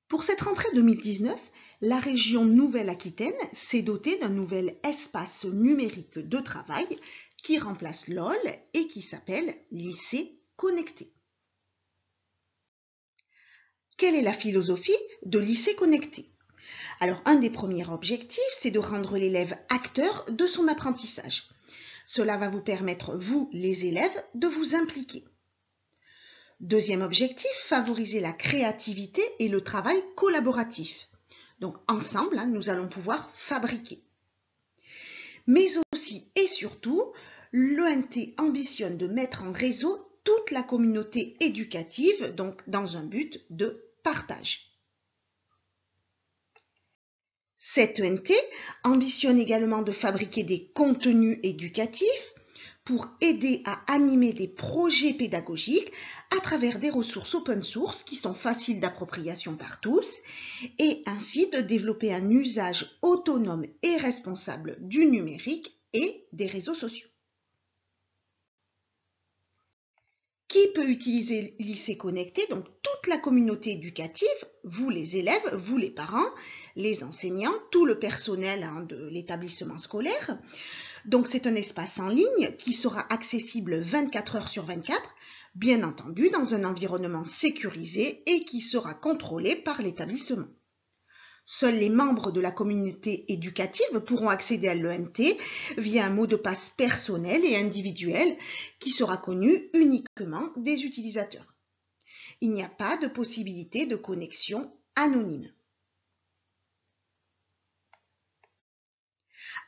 Pour cette rentrée 2019, la région Nouvelle-Aquitaine s'est dotée d'un nouvel espace numérique de travail qui remplace LOL et qui s'appelle Lycée Connecté. Quelle est la philosophie de Lycée Connecté? Alors, un des premiers objectifs, c'est de rendre l'élève acteur de son apprentissage. Cela va vous permettre, vous, les élèves, de vous impliquer. Deuxième objectif, favoriser la créativité et le travail collaboratif. Donc, ensemble, nous allons pouvoir fabriquer. Mais aussi et surtout, l'ENT ambitionne de mettre en réseau toute la communauté éducative, donc dans un but de partage. Cette ENT ambitionne également de fabriquer des contenus éducatifs pour aider à animer des projets pédagogiques à travers des ressources open source qui sont faciles d'appropriation par tous et ainsi de développer un usage autonome et responsable du numérique et des réseaux sociaux. Qui peut utiliser Lycée Connecté? Donc toute la communauté éducative, vous les élèves, vous les parents, les enseignants, tout le personnel de l'établissement scolaire. Donc c'est un espace en ligne qui sera accessible 24 heures sur 24, bien entendu dans un environnement sécurisé et qui sera contrôlé par l'établissement. Seuls les membres de la communauté éducative pourront accéder à l'ENT via un mot de passe personnel et individuel qui sera connu uniquement des utilisateurs. Il n'y a pas de possibilité de connexion anonyme.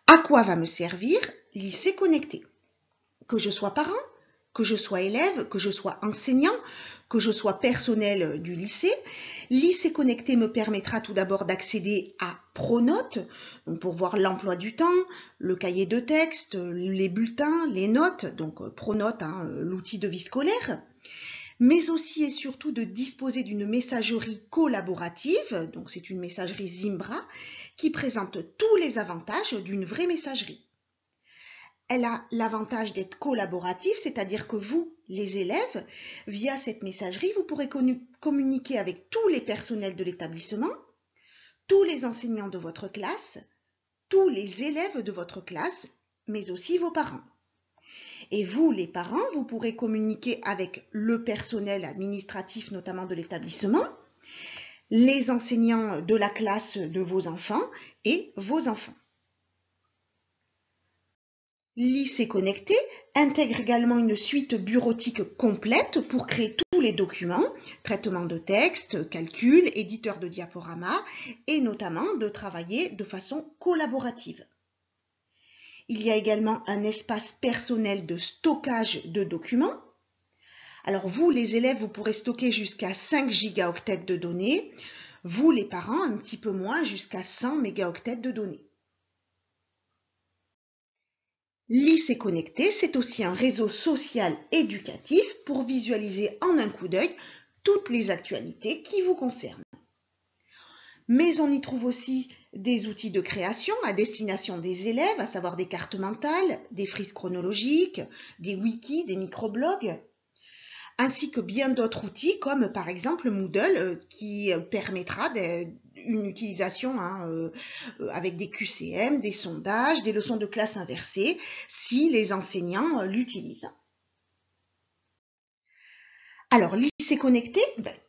À quoi va me servir Lycée Connecté? Que je sois parent, que je sois élève, que je sois enseignant, que je sois personnel du lycée, Lycée Connecté me permettra tout d'abord d'accéder à Pronote, donc pour voir l'emploi du temps, le cahier de texte, les bulletins, les notes, donc Pronote, l'outil de vie scolaire, mais aussi et surtout de disposer d'une messagerie collaborative, donc c'est une messagerie Zimbra, qui présente tous les avantages d'une vraie messagerie. Elle a l'avantage d'être collaborative, c'est-à-dire que vous, les élèves, via cette messagerie, vous pourrez communiquer avec tous les personnels de l'établissement, tous les enseignants de votre classe, tous les élèves de votre classe, mais aussi vos parents. Et vous, les parents, vous pourrez communiquer avec le personnel administratif, notamment de l'établissement, les enseignants de la classe de vos enfants et vos enfants. Lycée Connecté intègre également une suite bureautique complète pour créer tous les documents, traitement de texte, calcul, éditeur de diaporamas et notamment de travailler de façon collaborative. Il y a également un espace personnel de stockage de documents. Alors vous, les élèves, vous pourrez stocker jusqu'à 5 gigaoctets de données. Vous, les parents, un petit peu moins, jusqu'à 100 mégaoctets de données. Lycée Connecté, c'est aussi un réseau social éducatif pour visualiser en un coup d'œil toutes les actualités qui vous concernent. Mais on y trouve aussi des outils de création à destination des élèves, à savoir des cartes mentales, des frises chronologiques, des wikis, des microblogs, ainsi que bien d'autres outils comme par exemple Moodle qui permettra une utilisation avec des QCM, des sondages, des leçons de classe inversées si les enseignants l'utilisent. Alors, Lycée Connecté,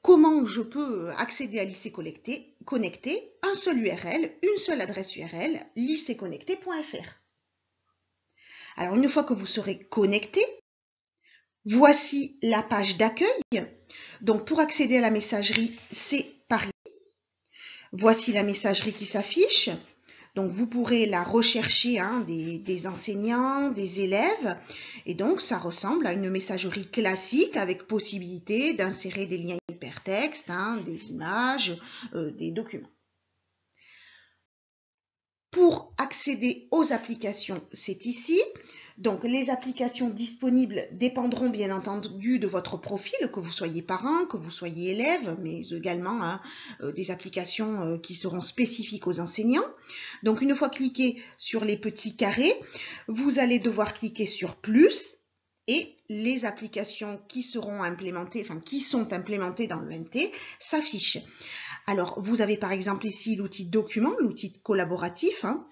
comment je peux accéder à Lycée Connecté? Un seul URL, une seule adresse URL, lycéeconnecté.fr. Alors, une fois que vous serez connecté, voici la page d'accueil. Donc, pour accéder à la messagerie, c'est par ici. Voici la messagerie qui s'affiche. Donc, vous pourrez la rechercher des enseignants, des élèves. Et donc, ça ressemble à une messagerie classique avec possibilité d'insérer des liens hypertextes, des images, des documents. Pour accéder aux applications, c'est ici. Donc, les applications disponibles dépendront bien entendu de votre profil, que vous soyez parent, que vous soyez élève, mais également des applications qui seront spécifiques aux enseignants. Donc, une fois cliqué sur les petits carrés, vous allez devoir cliquer sur plus et les applications qui seront implémentées, qui sont implémentées dans l'ENT s'affichent. Alors, vous avez par exemple ici l'outil document, l'outil collaboratif, hein,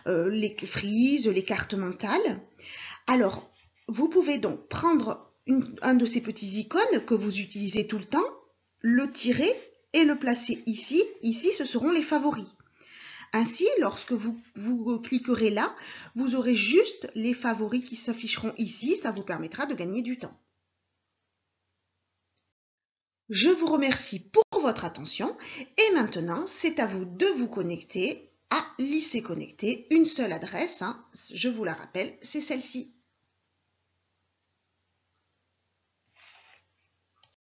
les frises, les cartes mentales. Alors, vous pouvez donc prendre un de ces petits icônes que vous utilisez tout le temps, le tirer et le placer ici. Ici, ce seront les favoris. Ainsi, lorsque vous cliquerez là, vous aurez juste les favoris qui s'afficheront ici. Ça vous permettra de gagner du temps. Je vous remercie pour votre attention et maintenant, c'est à vous de vous connecter à Lycée Connecté. Une seule adresse, hein, je vous la rappelle, c'est celle-ci.